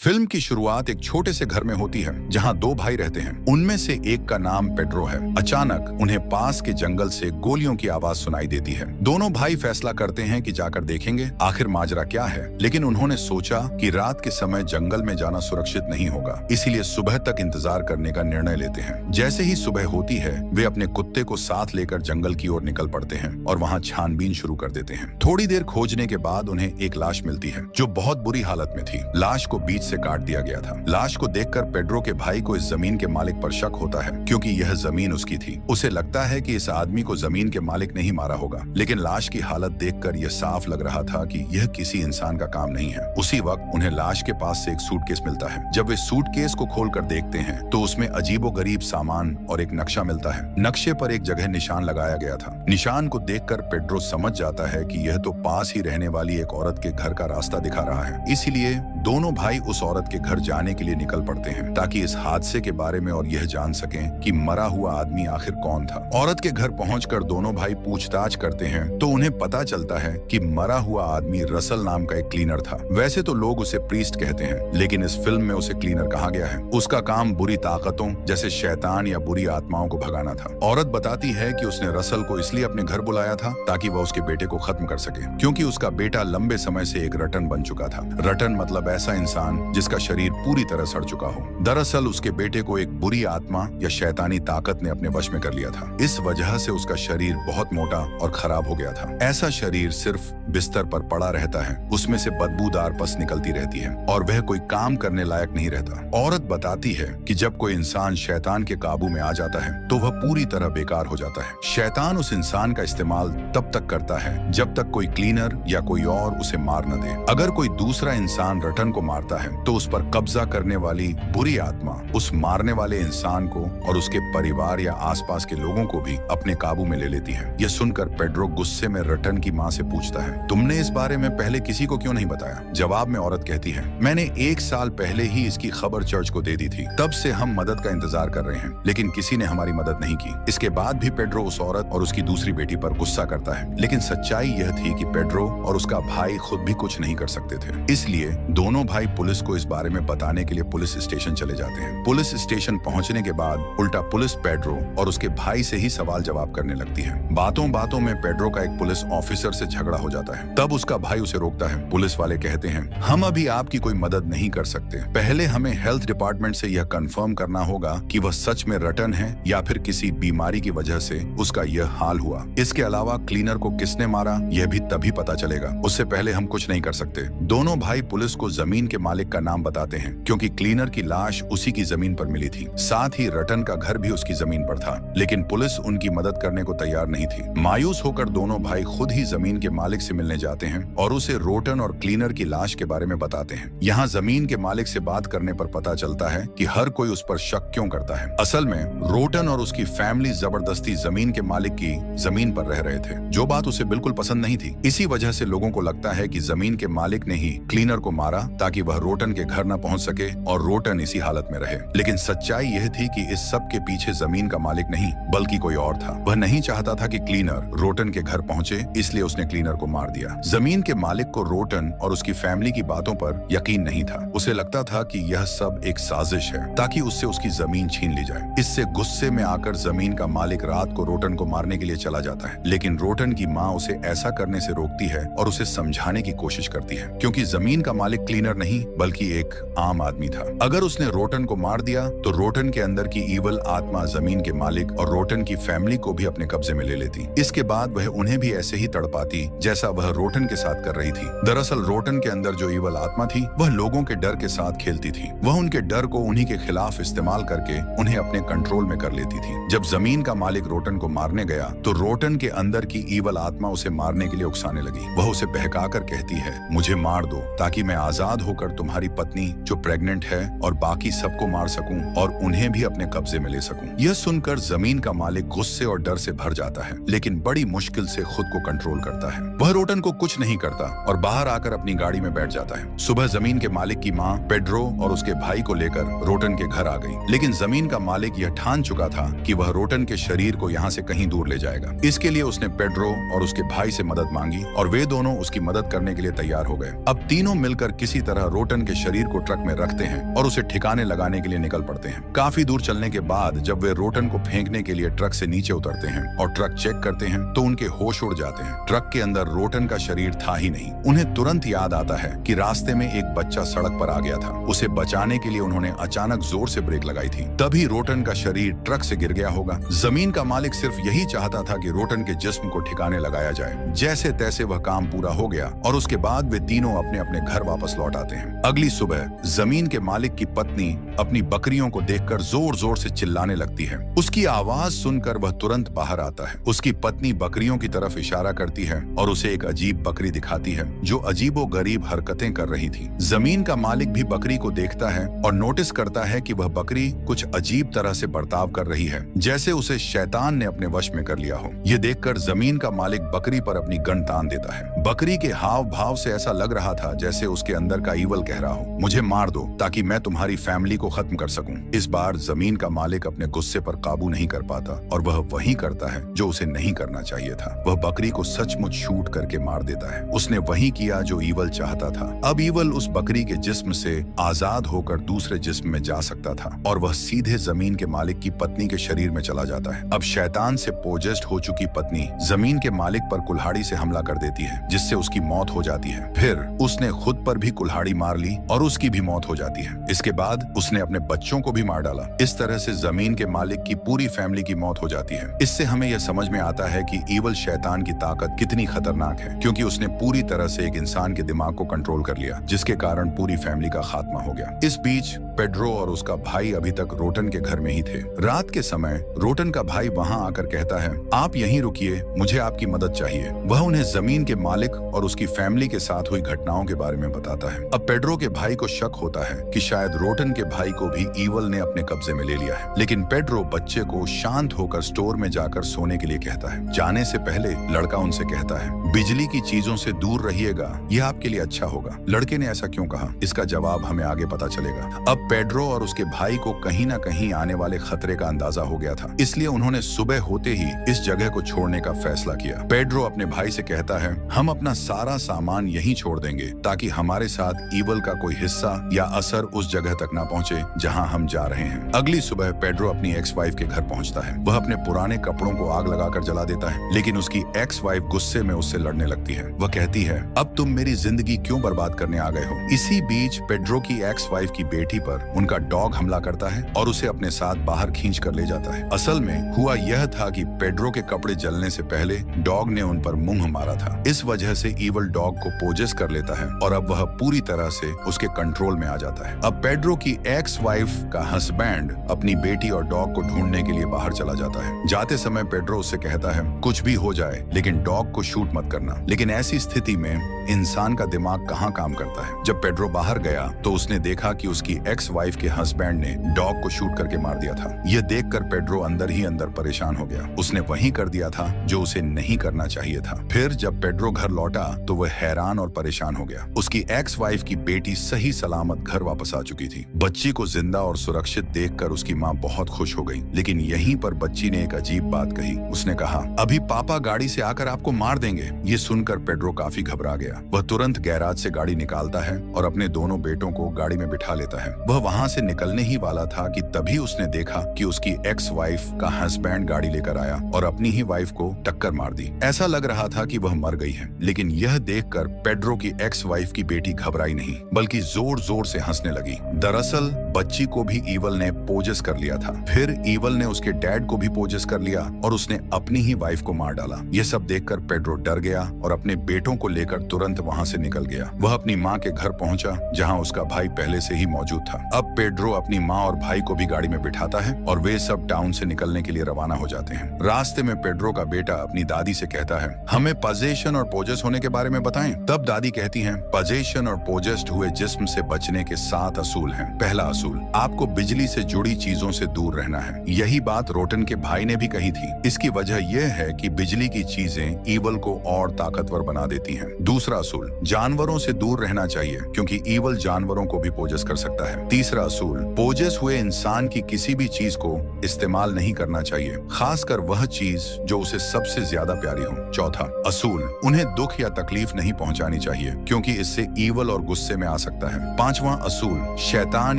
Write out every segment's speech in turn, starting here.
Film की शुरुआत एक छोटे से घर में होती है जहां दो भाई रहते हैं। उनमें से एक का नाम पेड्रो है। अचानक उन्हें पास के जंगल से गोलियों की आवाज सुनाई देती है। दोनों भाई फैसला करते हैं कि जाकर देखेंगे आखिर माजरा क्या है, लेकिन उन्होंने सोचा कि रात के समय जंगल में जाना सुरक्षित नहीं होगा, इसीलिए सुबह तक इंतजार करने का निर्णय लेते हैं। जैसे ही सुबह होती है वे अपने कुत्ते को साथ लेकर जंगल की ओर निकल पड़ते हैं और वहाँ छानबीन शुरू कर देते हैं। थोड़ी देर खोजने के बाद उन्हें एक लाश मिलती है जो बहुत बुरी हालत में थी। लाश को बीच से काट दिया गया था। लाश को देखकर पेड्रो के भाई को इस जमीन के मालिक पर शक होता है, क्योंकि यह जमीन उसकी थी। उसे लगता है कि इस आदमी को जमीन के मालिक ने ही मारा होगा, लेकिन लाश की हालत देखकर यह साफ लग रहा था कि यह किसी इंसान का काम नहीं है। उसी वक्त उन्हें लाश के पास से एक सूटकेस मिलता है। जब वे सूटकेस को खोलकर देखते हैं तो उसमें अजीबोगरीब सामान और एक नक्शा मिलता है। नक्शे पर एक जगह निशान लगाया गया था। निशान को देखकर पेड्रो समझ जाता है कि यह तो पास ही रहने वाली एक औरत के घर का रास्ता दिखा रहा है। इसीलिए दोनों भाई उस औरत के घर जाने के लिए निकल पड़ते हैं ताकि इस हादसे के बारे में और यह जान सकें कि मरा हुआ आदमी आखिर कौन था। औरत के घर पहुंचकर दोनों भाई पूछताछ करते हैं तो उन्हें पता चलता है कि मरा हुआ आदमी रसल नाम का एक क्लीनर था। वैसे तो लोग उसे प्रीस्ट कहते हैं, लेकिन इस फिल्म में उसे क्लीनर कहा गया है। उसका काम बुरी ताकतों जैसे शैतान या बुरी आत्माओं को भगाना था। औरत बताती है कि उसने रसल को इसलिए अपने घर बुलाया था ताकि वह उसके बेटे को खत्म कर सके, क्योंकि उसका बेटा लंबे समय से एक रटन बन चुका था। रटन मतलब ऐसा इंसान जिसका शरीर पूरी तरह सड़ चुका हो। दरअसल उसके बेटे को एक बुरी आत्मा या शैतानी ताकत ने अपने वश में कर लिया था। इस वजह से उसका शरीर बहुत मोटा और खराब हो गया था। ऐसा शरीर सिर्फ बिस्तर पर पड़ा रहता है, उसमें से बदबूदार पस निकलती रहती है और वह कोई काम करने लायक नहीं रहता। औरत बताती है कि जब कोई इंसान शैतान के काबू में आ जाता है तो वह पूरी तरह बेकार हो जाता है। शैतान उस इंसान का इस्तेमाल तब तक करता है जब तक कोई क्लीनर या कोई और उसे मार न दे। अगर कोई दूसरा इंसान रटन को मारता है तो उस पर कब्जा करने वाली बुरी आत्मा उस मारने वाले इंसान को और उसके परिवार या आसपास के लोगों को भी अपने काबू में ले लेती है। यह सुनकर पेड्रो गुस्से में रटन की माँ से पूछता है, तुमने इस बारे में पहले किसी को क्यों नहीं बताया? जवाब में औरत कहती है, मैंने 1 साल पहले ही इसकी खबर चर्च को दे दी थी। तब से हम मदद का इंतजार कर रहे हैं, लेकिन किसी ने हमारी मदद नहीं की। इसके बाद भी पेड्रो उस औरत और उसकी दूसरी बेटी पर गुस्सा करता है, लेकिन सच्चाई यह थी कि पेड्रो और उसका भाई खुद भी कुछ नहीं कर सकते थे। इसलिए दोनों भाई पुलिस को इस बारे में बताने के लिए पुलिस स्टेशन चले जाते हैं। पुलिस स्टेशन पहुंचने के बाद उल्टा पुलिस पेड्रो और उसके भाई से ही सवाल जवाब करने लगती है। बातों बातों में पेड्रो का एक पुलिस ऑफिसर से झगड़ा हो जाता है। तब उसका भाई उसे रोकता है। पुलिस वाले कहते हैं, हम अभी आपकी कोई मदद नहीं कर सकते। पहले हमें हेल्थ डिपार्टमेंट से यह कंफर्म करना होगा कि वह सच में रटन है या फिर किसी बीमारी की वजह से उसका यह हाल हुआ। इसके अलावा क्लीनर को किसने मारा यह भी तभी पता चलेगा। उससे पहले हम कुछ नहीं कर सकते। दोनों भाई पुलिस को जमीन के मालिक का नाम बताते हैं, क्योंकि क्लीनर की लाश उसी की जमीन पर मिली थी। साथ ही रटन का घर भी उसकी जमीन पर था, लेकिन पुलिस उनकी मदद करने को तैयार नहीं थी। मायूस होकर दोनों भाई खुद ही जमीन के मालिक से मिलने जाते हैं और उसे रोटन और क्लीनर की लाश के बारे में बताते हैं। यहाँ जमीन के मालिक से बात करने पर पता चलता है कि हर कोई उस पर शक क्यों करता है। असल में रोटन और उसकी फैमिली जबरदस्ती जमीन के मालिक की जमीन पर रह रहे थे, जो बात उसे बिल्कुल पसंद नहीं थी। इसी वजह से लोगों को लगता है कि जमीन के मालिक ने ही क्लीनर को मारा ताकि वह रोटन के घर न पहुंच सके और रोटन इसी हालत में रहे। लेकिन सच्चाई यह थी कि इस सब के पीछे जमीन का मालिक नहीं बल्कि कोई और था। वह नहीं चाहता था कि क्लीनर रोटन के घर पहुंचे, इसलिए उसने क्लीनर को मार दिया। जमीन के मालिक को रोटन और उसकी फैमिली की बातों पर यकीन नहीं था। उसे लगता था कि यह सब एक साजिश है ताकि उससे उसकी जमीन छीन ली जाए। इससे गुस्से में आकर जमीन का मालिक रात को रोटन को मारने के लिए चला जाता है, लेकिन रोटन की माँ उसे ऐसा करने से रोकती है और उसे समझाने की कोशिश करती है, क्योंकि जमीन का मालिक क्लीनर नहीं बल्कि एक आम आदमी था। अगर उसने रोटन को मार दिया तो रोटन के अंदर की ईवल आत्मा जमीन के मालिक और रोटन की फैमिली को भी अपने कब्जे में ले लेती। इसके बाद वह उन्हें भी ऐसे ही तड़पाती जैसा वह रोटन के साथ कर रही थी। दरअसल रोटन के अंदर जो ईवल आत्मा थी वह लोगों के डर के साथ खेलती थी। वह उनके डर को उन्हीं के खिलाफ इस्तेमाल करके उन्हें अपने कंट्रोल में कर लेती थी। जब जमीन का मालिक रोटन को मारने गया तो रोटन के अंदर की ईवल आत्मा उसे मारने के लिए उकसाने लगी। वह उसे बहकाकर कहती है, मुझे मार दो ताकि मैं आजाद होकर तुम्हारी पत्नी जो प्रेग्नेंट है और बाकी सबको मार सकूं और उन्हें भी अपने कब्जे में ले सकूं। यह सुनकर जमीन का मालिक गुस्से और डर से भर जाता है, लेकिन बड़ी मुश्किल से खुद को कंट्रोल करता है। वह रोटन को कुछ नहीं करता और बाहर आकर अपनी गाड़ी में बैठ जाता है। सुबह जमीन के मालिक की माँ पेड्रो और उसके भाई को लेकर रोटन के घर आ गई, लेकिन जमीन का मालिक यह ठान चुका था कि वह रोटन के शरीर को यहाँ से कहीं दूर ले जाएगा। इसके लिए उसने पेड्रो और उसके भाई से मदद मांगी और वे दोनों उसकी मदद करने के लिए तैयार हो गए। अब तीनों मिलकर किसी तरह रोटन के के शरीर को ट्रक में रखते हैं और उसे ठिकाने लगाने के लिए निकल पड़ते हैं। काफी दूर चलने के बाद जब वे रोटन को फेंकने के लिए ट्रक से नीचे उतरते हैं और ट्रक चेक करते हैं तो उनके होश उड़ जाते हैं। ट्रक के अंदर रोटन का शरीर था ही नहीं। उन्हें तुरंत याद आता है कि रास्ते में एक बच्चा सड़क पर आ गया था। उसे बचाने के लिए उन्होंने अचानक जोर से ब्रेक लगाई थी, तभी रोटन का शरीर ट्रक से गिर गया होगा। जमीन का मालिक सिर्फ यही चाहता था कि रोटन के जिस्म को ठिकाने लगाया जाए। जैसे तैसे वह काम पूरा हो गया और उसके बाद वे तीनों अपने अपने घर वापस लौट आते हैं। अगली सुबह जमीन के मालिक की पत्नी अपनी बकरियों को देखकर जोर जोर से चिल्लाने लगती है। उसकी आवाज सुनकर वह तुरंत बाहर आता है। उसकी पत्नी बकरियों की तरफ इशारा करती है और उसे एक अजीब बकरी दिखाती है जो अजीबोगरीब हरकतें कर रही थी। जमीन का मालिक भी बकरी को देखता है और नोटिस करता है कि वह बकरी कुछ अजीब तरह से बर्ताव कर रही है, जैसे उसे शैतान ने अपने वश में कर लिया हो। यह देखकर जमीन का मालिक बकरी पर अपनी गन तान देता है। बकरी के हाव भाव से ऐसा लग रहा था जैसे उसके अंदर का ईवल कह रहा हो, मुझे मार दो ताकि मैं तुम्हारी फैमिली को खत्म कर सकूं। इस बार जमीन का मालिक अपने गुस्से पर काबू नहीं कर पाता और वह वही करता है जो उसे नहीं करना चाहिए था। वह बकरी को सचमुच शूट करके मार देता है। उसने वही किया जो ईवल चाहता था। अब ईवल उस बकरी के जिस्म से आजाद होकर दूसरे जिस्म में जा सकता था और वह सीधे जमीन के मालिक की पत्नी के शरीर में चला जाता है। अब शैतान से पोजेस्ड हो चुकी पत्नी जमीन के मालिक पर कुल्हाड़ी से हमला कर देती है, जिससे उसकी मौत हो जाती है। फिर उसने खुद पर भी कुल्हाड़ी मार ली और उसकी भी मौत हो जाती है। इसके बाद उसने अपने बच्चों को भी मार डाला। इस तरह से जमीन के मालिक की पूरी फैमिली की मौत हो जाती है। इससे हमें यह समझ में आता है कि ईवल शैतान की ताकत कितनी खतरनाक है, क्योंकि उसने पूरी तरह से एक इंसान के दिमाग को कंट्रोल कर लिया, जिसके कारण पूरी फैमिली का खात्मा हो गया। इस बीच पेड्रो और उसका भाई अभी तक रोटन के घर में ही थे। रात के समय रोटन का भाई वहां आकर कहता है, आप यहीं रुकिए, मुझे आपकी मदद चाहिए। वह उन्हें जमीन के मालिक और उसकी फैमिली के साथ हुई घटनाओं के बारे में बताता है। अब पेड्रो के भाई को शक होता है कि शायद रोटन के भाई को भी ईवल ने अपने कब्जे में ले लिया है, लेकिन पेड्रो बच्चे को शांत होकर स्टोर में जाकर सोने के लिए कहता है। जाने से पहले लड़का उनसे कहता है, बिजली की चीजों से दूर रहिएगा, यह आपके लिए अच्छा होगा। लड़के ने ऐसा क्यों कहा, इसका जवाब हमें आगे पता चलेगा। अब पेड्रो और उसके भाई को कहीं ना कहीं आने वाले खतरे का अंदाजा हो गया था, इसलिए उन्होंने सुबह होते ही इस जगह को छोड़ने का फैसला किया। पेड्रो अपने भाई से कहता है, हम अपना सारा सामान यहीं छोड़ देंगे ताकि हमारे साथ ईवल का कोई हिस्सा या असर उस जगह तक ना पहुंचे जहां हम जा रहे हैं। अगली सुबह पेड्रो अपनी एक्स वाइफ के घर पहुंचता है। वह अपने पुराने कपड़ों को आग लगाकर जला देता है, लेकिन उसकी एक्स वाइफ गुस्से में उससे लड़ने लगती है। वह कहती है, अब तुम मेरी जिंदगी क्यों बर्बाद करने आ गए हो। इसी बीच पेड्रो की एक्स वाइफ की बेटी पर उनका डॉग हमला करता है और उसे अपने साथ बाहर खींच कर ले जाता है। असल में हुआ यह था कि पेड्रो के कपड़े जलने से पहले डॉग ने उन पर मुंह मारा था। इस वजह से ईवल डॉग को पोजेस कर लेता है और अब वह पूरी तरह से उसके कंट्रोल में आ जाता है। अब पेड्रो की एक्स वाइफ का हस्बैंड अपनी बेटी और डॉग को ढूंढने के लिए बाहर चला जाता है। जाते समय पेड्रो उससे कहता है, कुछ भी हो जाए लेकिन डॉग को शूट मत करना। लेकिन ऐसी स्थिति में इंसान का दिमाग कहाँ काम करता है। जब पेड्रो बाहर गया तो उसने देखा कि उसकी एक्स वाइफ के हस्बैंड ने डॉग को शूट करके मार दिया था। यह देखकर पेड्रो अंदर ही अंदर परेशान हो गया। उसने वही कर दिया था जो उसे नहीं करना चाहिए था। फिर जब पेड्रो घर लौटा तो वह हैरान और परेशान हो गया। उसकी एक्स वाइफ की बेटी सही सलामत घर वापस आ चुकी थी। बच्ची को जिंदा और सुरक्षित देखकर उसकी माँ बहुत खुश हो गई, लेकिन यहीं पर बच्ची ने एक अजीब बात कही। उसने कहा, अभी पापा गाड़ी से आकर आपको मार देंगे। ये सुनकर पेड्रो काफी घबरा गया। वह तुरंत गैराज से गाड़ी निकालता है और अपने दोनों बेटों को गाड़ी में बिठा लेता है। वह वहां से निकलने ही वाला था कि तभी उसने देखा कि उसकी एक्स वाइफ का हस्बैंड गाड़ी लेकर आया और अपनी ही वाइफ को टक्कर मार दी। ऐसा लग रहा था कि वह मर गई है, लेकिन यह देखकर पेड्रो की एक्स वाइफ की बेटी घबराई नहीं, बल्कि जोर जोर से हंसने लगी। दरअसल बच्ची को भी ईवल ने पोजेस कर लिया था। फिर ईवल ने उसके डैड को भी पोजेस कर लिया और उसने अपनी ही वाइफ को मार डाला। यह सब देखकर पेड्रो डर गया और अपने बेटों को लेकर तुरंत वहां से निकल गया। वह अपनी माँ के घर पहुंचा जहां उसका भाई पहले से ही मौजूद था। अब पेड्रो अपनी माँ और भाई को भी गाड़ी में बिठाता है और वे सब टाउन से निकलने के लिए रवाना हो जाते हैं। रास्ते में पेड्रो का बेटा अपनी दादी से कहता है, हमें पजेशन और पोजेस होने के बारे में बताएं। तब दादी कहती हैं, पजेशन और पोजेस्ड हुए जिस्म से बचने के 7 असूल हैं। पहला, असूल, आपको बिजली से जुड़ी चीजों से दूर रहना है। यही बात रोटन के भाई ने भी कही थी। इसकी वजह यह है कि बिजली की चीजें ईवल को और ताकतवर बना देती हैं। दूसरा असूल, जानवरों से दूर रहना चाहिए क्योंकि ईवल जानवरों को भी पोजेस कर सकता है। तीसरा असूल, पोजेस हुए इंसान की किसी भी चीज को इस्तेमाल नहीं करना चाहिए, खासकर वह चीज जो उसे सबसे ज्यादा प्यारी हो। चौथा असूल, उन्हें दुख या तकलीफ नहीं पहुंचानी चाहिए क्योंकि इससे ईवल और गुस्से में आ सकता है। पांचवा असूल, शैतान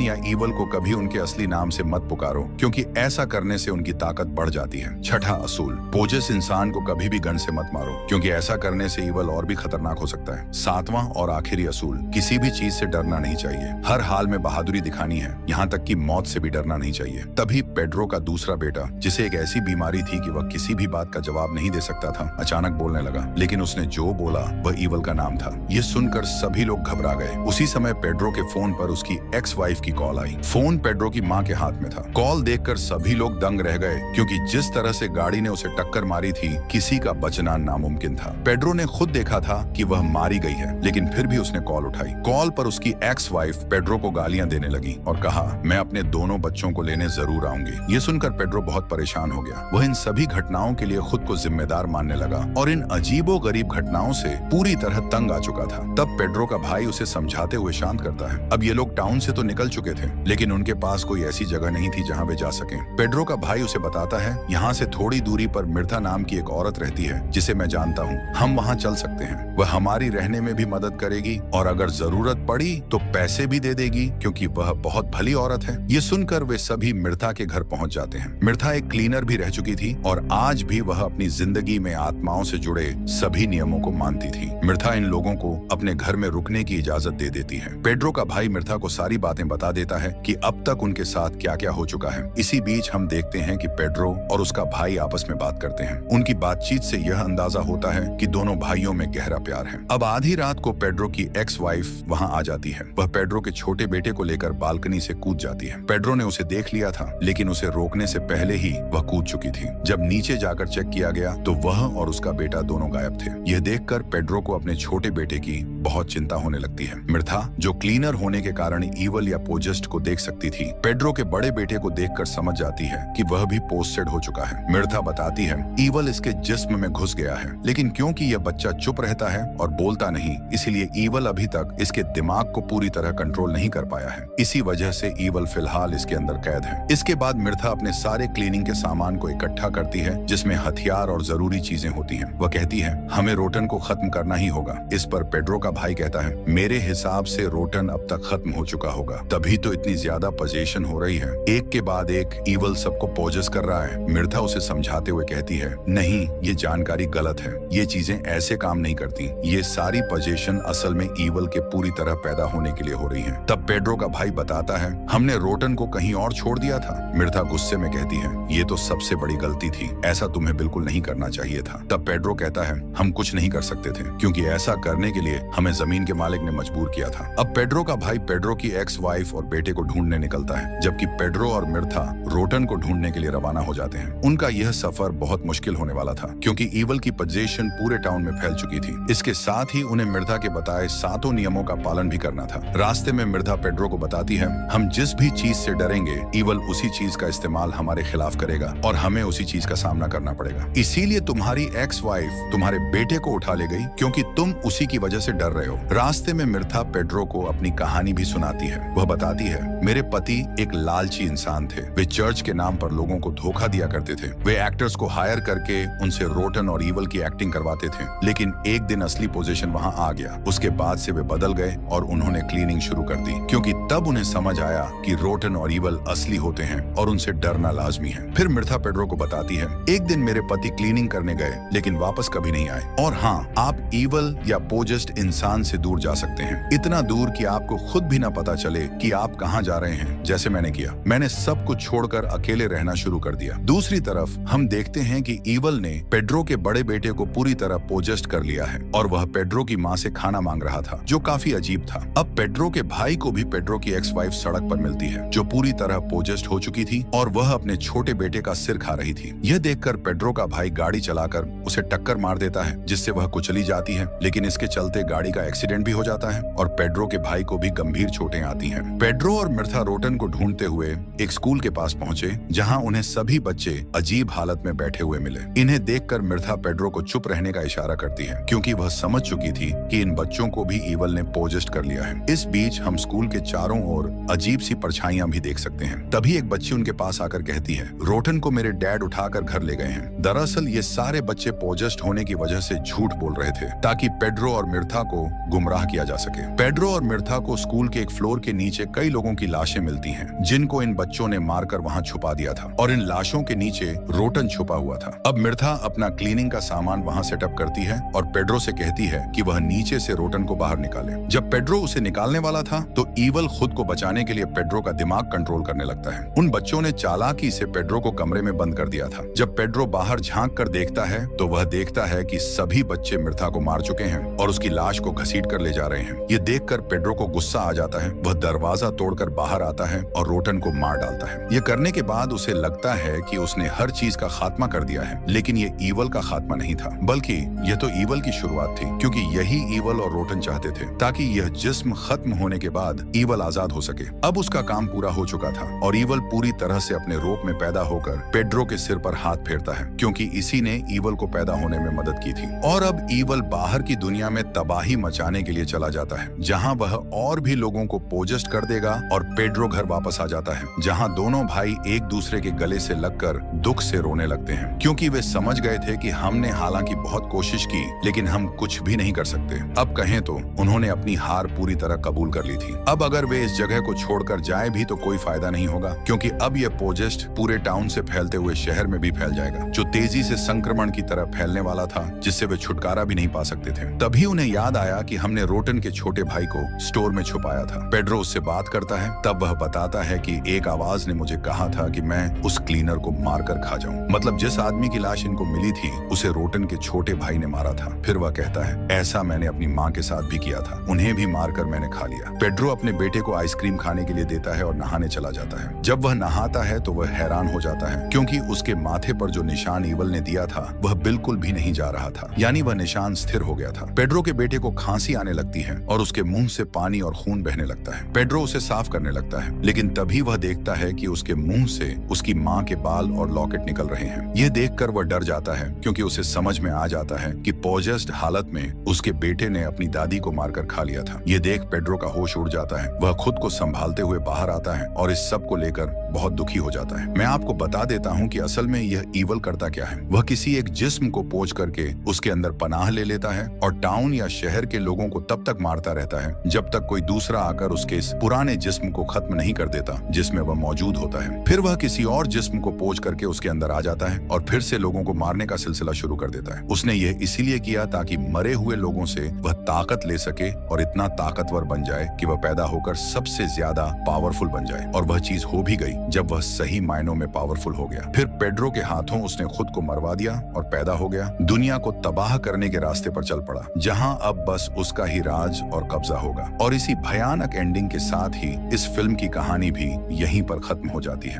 या ईवल को कभी उनके असली नाम से मत पुकारो क्योंकि ऐसा करने से उनकी ताकत बढ़ जाती है। छठा असूल, पोजेस इंसान को कभी भी गन से मत मारो क्योंकि ऐसा करने से ईवल और भी खतरनाक हो सकता है। सातवां और आखिरी असूल, किसी भी चीज से डरना नहीं चाहिए, हर हाल में बहादुरी दिखानी है, यहाँ तक कि मौत से भी डरना नहीं चाहिए। तभी पेड्रो का दूसरा बेटा, जिसे एक ऐसी बीमारी थी कि वह किसी भी बात का जवाब नहीं दे सकता था, अचानक बोलने लगा, लेकिन उसने जो बोला वह ईवल का नाम था। ये सुनकर सभी लोग घबरा गए। उसी समय पेड्रो के फोन पर उसकी एक्स वाइफ की कॉल आई। फोन पेड्रो की माँ के हाथ में था। कॉल देखकर सभी लोग दंग रह गए क्योंकि जिस तरह से गाड़ी ने उसे टक्कर मारी थी, किसी का बचना नामुमकिन था। पेड्रो ने खुद देखा था कि वह मारी गई है, लेकिन फिर भी उसने कॉल उठाई। कॉल पर उसकी एक्स वाइफ पेड्रो को गालियां देने लगी और कहा, मैं अपने दोनों बच्चों को लेने जरूर आऊंगी। ये सुनकर पेड्रो बहुत परेशान हो गया। वह इन सभी घटनाओं के लिए खुद को जिम्मेदार मानने लगा और इन अजीबो गरीब घटनाओं से पूरी तरह तंग आ चुका था। तब पेड्रो का भाई उसे समझाते हुए शांत करता है। अब ये लोग टाउन से तो निकल चुके थे, लेकिन उनके पास कोई ऐसी जगह नहीं थी जहाँ वे जा सकें। पेड्रो का भाई उसे बताता है, यहाँ से थोड़ी दूरी पर मिर्था नाम की एक औरत रहती है जिसे मैं जानता हूँ, हम वहाँ चल सकते हैं। वह हमारी रहने में भी मदद करेगी और अगर जरूरत पड़ी तो पैसे भी दे देगी क्योंकि वह बहुत भली औरत है। ये सुनकर वे सभी मिर्था के घर पहुँच जाते हैं। मिर्था एक क्लीनर भी रह चुकी थी और आज भी वह अपनी जिंदगी में आत्माओं से जुड़े सभी नियमों को मानती थी। मिर्था इन लोगों को अपने घर में रुकने की इजाजत दे देती है। पेड्रो का भाई मिर्था को सारी बातें बता देता है कि अब तक उनके साथ क्या क्या हो चुका है। इसी बीच हम देखते हैं कि पेड्रो और उसका भाई आपस में बात करते हैं। उनकी बातचीत से यह अंदाजा होता है कि दोनों भाइयों में गहरा प्यार है। अब आधी रात को पेड्रो की एक्स वाइफ वहाँ आ जाती है। वह पेड्रो के छोटे बेटे को लेकर बालकनी से कूद जाती है। पेड्रो ने उसे देख लिया था, लेकिन उसे रोकने से पहले ही वह कूद चुकी थी। जब नीचे जाकर चेक किया गया तो वह और उसका बेटा दोनों गायब थे। यह देखकर पेड्रो को अपने छोटे बेटे की बहुत चिंता होने लगती है। मिर्था, जो क्लीनर होने के कारण ईवल या पोजेस्ड को देख सकती थी, पेड्रो के बड़े बेटे को देखकर समझ जाती है कि वह भी पोस्टेड हो चुका है। मिर्था बताती है, ईवल इसके जिस्म में घुस गया है, लेकिन क्योंकि यह बच्चा चुप रहता है और बोलता नहीं, इसीलिए ईवल अभी तक इसके दिमाग को पूरी तरह कंट्रोल नहीं कर पाया है। इसी वजह से ईवल फिलहाल इसके अंदर कैद है। इसके बाद मिर्था अपने सारे क्लीनिंग के सामान को इकट्ठा करती है, जिसमें हथियार और जरूरी चीजें होती हैं। वह कहती है, हमें रोटन को खत्म करना ही होगा। इस पर पेड्रो का भाई कहता है, मेरे हिसाब से रोटन अब तक खत्म हो चुका होगा, तभी तो इतनी ज्यादा पोजेशन हो रही है। एक के बाद एक ईवल सबको पोजेस कर रहा है। मिर्था उसे समझाते हुए कहती है, नहीं, ये जानकारी गलत है, ये चीजें ऐसे काम नहीं करती। ये सारी पोजेशन असल में ईवल के पूरी तरह पैदा होने के लिए हो रही है। तब पेड्रो का भाई बताता है, हमने रोटन को कहीं और छोड़ दिया था। मिर्था गुस्से में कहती है, ये तो सबसे बड़ी गलती थी, ऐसा तुम्हें बिल्कुल नहीं करना चाहिए था। तब पेड्रो कहता है, हम कुछ नहीं कर सकते थे क्योंकि ऐसा करने के लिए हमें जमीन के मालिक ने मजबूर किया था। अब पेड्रो का भाई पेड्रो की एक्स वाइफ और बेटे को ढूंढने निकलता है, जबकि पेड्रो और मिर्था रोटन को ढूंढने के लिए रवाना हो जाते हैं। उनका यह सफर बहुत मुश्किल होने वाला था क्योंकि ईवल की पोजीशन पूरे टाउन में फैल चुकी थी। इसके साथ ही उन्हें मिर्था के बताए 7 नियमों का पालन भी करना था। रास्ते में मिर्था पेड्रो को बताती है, हम जिस भी चीज से डरेंगे, ईवल उसी चीज का इस्तेमाल हमारे खिलाफ करेगा और हमें उसी चीज का सामना करना पड़ेगा। इसीलिए तुम्हारी एक्स वाइफ तुम्हारे बेटे को उठा ले गई क्योंकि तुम उसी की वजह से डर रहे हो। रास्ते में मिर्था पेड्रो को अपनी कहानी भी सुनाती है। वह बताती है, मेरे पति एक लालची इंसान थे। वे चर्च के नाम पर लोगों को धोखा दिया करते थे। वे एक्टर्स को हायर करके उनसे रोटन और ईवल की एक्टिंग करवाते थे, लेकिन एक दिन असली पोजीशन वहां आ गया। उसके बाद से वे बदल गए और उन्होंने क्लीनिंग शुरू कर दी क्योंकि तब उन्हें समझ आया कि रोटन और ईवल असली होते हैं और उनसे डरना लाजमी है। फिर मिर्था पेड्रो को बताती है, एक दिन मेरे पति क्लीनिंग करने गए लेकिन वापस कभी नहीं आए। और हाँ, आप ईवल या पोजेस्ड इंसान से दूर जा सकते हैं, इतना दूर कि आपको खुद भी ना पता चले कि आप कहाँ जा रहे हैं, जैसे मैंने किया। मैंने सब कुछ छोड़कर अकेले रहना शुरू कर दिया। दूसरी तरफ हम देखते हैं कि ईवल ने पेड्रो के बड़े बेटे को पूरी तरह पोजेस्ट कर लिया है और वह पेड्रो की माँ से खाना मांग रहा था, जो काफी अजीब था। अब पेड्रो के भाई को भी पेड्रो की एक्स वाइफ सड़क पर मिलती है, जो पूरी तरह पोजेस्ट हो चुकी थी और वह अपने छोटे बेटे का सिर खा रही थी। यह देखकर पेड्रो का भाई गाड़ी चलाकर उसे टक्कर मार देता है, जिससे वह कुचली जाती है, लेकिन इसके चलते गाड़ी गाड़ी का एक्सीडेंट भी हो जाता है और पेड्रो के भाई को भी गंभीर चोटें आती हैं। पेड्रो और मिर्था रोटन को ढूंढते हुए एक स्कूल के पास पहुंचे, जहां उन्हें सभी बच्चे अजीब हालत में बैठे हुए मिले। इन्हें देखकर मिर्था पेड्रो को चुप रहने का इशारा करती है, क्योंकि वह समझ चुकी थी कि इन बच्चों को भी ईवल ने पोजेस्ट कर लिया है। इस बीच हम स्कूल के चारों ओर अजीब सी परछाइयां भी देख सकते हैं। तभी एक बच्ची उनके पास आकर कहती है, रोटन को मेरे डैड उठाकर घर ले गए हैं। दरअसल ये सारे बच्चे पोजेस्ट होने की वजह से झूठ बोल रहे थे, ताकि पेड्रो और मिर्था को गुमराह किया जा सके। पेड्रो और मिर्था को स्कूल के एक फ्लोर के नीचे कई लोगों की लाशें मिलती हैं, जिनको इन बच्चों ने मारकर वहां छुपा दिया था, और इन लाशों के नीचे रोटन छुपा हुआ था। अब मिर्था अपना क्लीनिंग का सामान वहां सेटअप करती है और पेड्रो से कहती है कि वह नीचे से रोटन को बाहर निकाले। जब पेड्रो उसे निकालने वाला था तो ईवल खुद को बचाने के लिए पेड्रो का दिमाग कंट्रोल करने लगता है। उन बच्चों ने चालाकी से पेड्रो को कमरे में बंद कर दिया था। जब पेड्रो बाहर झांक कर देखता है तो वह देखता है कि सभी बच्चे मिर्था को मार चुके हैं और उसकी लाश को घसीट कर ले जा रहे हैं। ये देखकर पेड्रो को गुस्सा आ जाता है। वह दरवाजा तोड़कर बाहर आता है और रोटन को मार डालता है। ये करने के बाद उसे लगता है कि उसने हर चीज का खात्मा कर दिया है, लेकिन ये ईवल का खात्मा नहीं था, बल्कि यह तो ईवल की शुरुआत थी, क्योंकि यही ईवल और रोटन चाहते थे, ताकि यह जिस्म खत्म होने के बाद ईवल आजाद हो सके। अब उसका काम पूरा हो चुका था और ईवल पूरी तरह से अपने रोप में पैदा होकर पेड्रो के सिर पर हाथ फेरता है, क्योंकि इसी ने ईवल को पैदा होने में मदद की थी। और अब ईवल बाहर की दुनिया में तबाही मचाने के लिए चला जाता है, जहाँ वह और भी लोगों को पोजेस्ट कर देगा, और पेड्रो घर वापस आ जाता है, जहाँ दोनों भाई एक दूसरे के गले से लगकर दुख से रोने लगते हैं, क्योंकि वे समझ गए थे कि हमने हालांकि बहुत कोशिश की, लेकिन हम कुछ भी नहीं कर सकते। अब कहें तो उन्होंने अपनी हार पूरी तरह कबूल कर ली थी। अब अगर वे इस जगह को छोड़कर जाए भी तो कोई फायदा नहीं होगा, क्योंकि अब यह पोजेस्ट पूरे टाउन से फैलते हुए शहर में भी फैल जाएगा, जो तेजी से संक्रमण की तरह फैलने वाला था, जिससे वे छुटकारा भी नहीं पा सकते थे। तभी उन्हें याद आया कि हमने रोटन के छोटे भाई को स्टोर में छुपाया था। पेड्रो उससे बात करता है, तब वह बताता है कि एक आवाज ने मुझे कहा था कि मैं उस क्लीनर को मारकर खा जाऊं। मतलब जिस आदमी की लाश इनको मिली थी उसे रोटन के छोटे भाई ने मारा था। फिर वह कहता है, ऐसा मैंने अपनी माँ के साथ भी किया था, उन्हें भी मारकर मैंने खा लिया। पेड्रो अपने बेटे को आइसक्रीम खाने के लिए देता है और नहाने चला जाता है। जब वह नहाता है तो वह हैरान हो जाता है, क्योंकि उसके माथे पर जो निशान ईवल ने दिया था वह बिल्कुल भी नहीं जा रहा था, यानी वह निशान स्थिर हो गया था। पेड्रो के बेटे को खांसी आने लगती है और उसके मुंह से पानी और खून बहने लगता है। पेड्रो उसे साफ करने लगता है, लेकिन तभी वह देखता है कि उसके मुंह से उसकी माँ के बाल और लॉकेट निकल रहे हैं। यह देखकर वह डर जाता है, क्योंकि उसे समझ में आ जाता है कि पोजेस्ड हालत में उसके बेटे ने अपनी दादी को मारकर खा लिया था। ये देख पेड्रो का होश उड़ जाता है। वह खुद को संभालते हुए बाहर आता है और इस सब को लेकर बहुत दुखी हो जाता है। मैं आपको बता देता हूँ कि असल में यह ईवल करता क्या है। वह किसी एक जिस्म को पोंछ करके उसके अंदर पनाह ले लेता है और टाउन या शहर के लोगों को तब तक मारता रहता है जब तक कोई दूसरा आकर उसके इस पुराने जिस्म को खत्म नहीं कर देता जिसमें वह मौजूद होता है। फिर वह किसी और जिस्म को पोंछ करके उसके अंदर आ जाता है और फिर से लोगों को मारने का सिलसिला शुरू कर देता है। उसने यह इसीलिए किया ताकि मरे हुए लोगों से वह ताकत ले सके और इतना ताकतवर बन जाए कि वह पैदा होकर सबसे ज्यादा पावरफुल बन जाए। और वह चीज हो भी गई जब वह सही मायनों में पावरफुल हो गया। फिर पेड्रो के हाथों उसने खुद को मरवा दिया और पैदा हो गया। दुनिया को तबाह करने के रास्ते पर चल पड़ा, जहां अब बस उसका ही राज और कब्जा होगा। और इसी भयानक एंडिंग के साथ ही इस फिल्म की कहानी भी यहीं पर खत्म हो जाती है।